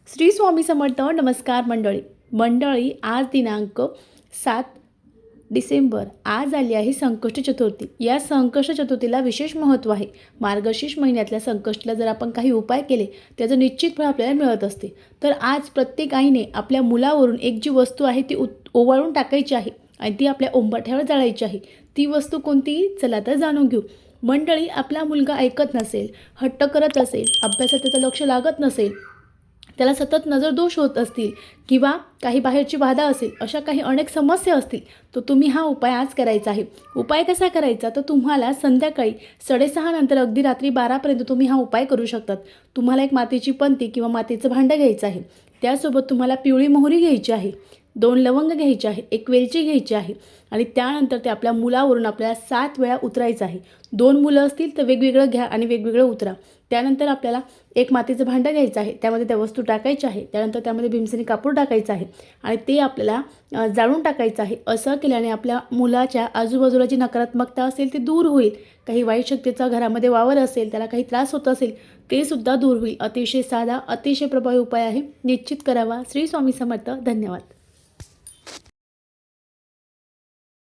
श्री स्वामी समर्थ. नमस्कार मंडळी, आज दिनांक 7 डिसेंबर. आज आली आहे संकष्टी चतुर्थी. या संकष्ट चतुर्थीला विशेष महत्त्व आहे. मार्गशीर्ष महिन्यातल्या संकष्टीला जर आपण काही उपाय केले त्याचं निश्चित फळ आपल्याला मिळत असते. तर आज प्रत्येक आईने आपल्या मुलावरून एक जी वस्तू आहे ती ओवाळून टाकायची आहे आणि ती आपल्या उंबरठ्यावर जाळायची आहे. ती वस्तू कोणती, चला तर जाणून घेऊ. मंडळी, आपला मुलगा ऐकत नसेल, हट्ट करत असेल, अभ्यासात त्याचं लक्ष लागत नसेल, त्याला सतत नजरदोष होत असतील किंवा काही बाहेरची बाधा असेल, अशा काही अनेक समस्या असतील, तर तुम्ही हा उपाय आज करायचा आहे. उपाय कसा करायचा, तर तुम्हाला संध्याकाळी 6:30 नंतर अगदी रात्री 12पर्यंत तुम्ही हा उपाय करू शकतात. तुम्हाला एक मातीची पंती किंवा मातीचं भांडं घ्यायचं आहे. त्यासोबत तुम्हाला पिवळी मोहरी घ्यायची आहे, 2 लवंग घ्यायचे आहे, 1 वेलची घ्यायची आहे आणि त्यानंतर ते आपल्या मुलावरून आपल्याला 7 वेळा उतरायचं आहे. 2 मुलं असतील तर वेगवेगळं घ्या आणि वेगवेगळं उतरा. त्यानंतर आपल्याला एक मातीचं भांडं घ्यायचं आहे, त्यामध्ये त्या वस्तू टाकायच्या आहे. त्यानंतर त्यामध्ये भीमसेनी कापूर टाकायचं आहे आणि ते आपल्याला जाळून टाकायचं आहे. असं केल्याने आपल्या मुलाच्या आजूबाजूला जी नकारात्मकता असेल ती दूर होईल. काही वाईट शक्तीचा घरामध्ये वावर असेल, त्याला काही त्रास होत असेल, ते सुद्धा दूर होईल. अतिशय साधा, अतिशय प्रभावी उपाय आहे. निश्चित करावा. श्री स्वामी समर्थ. धन्यवाद.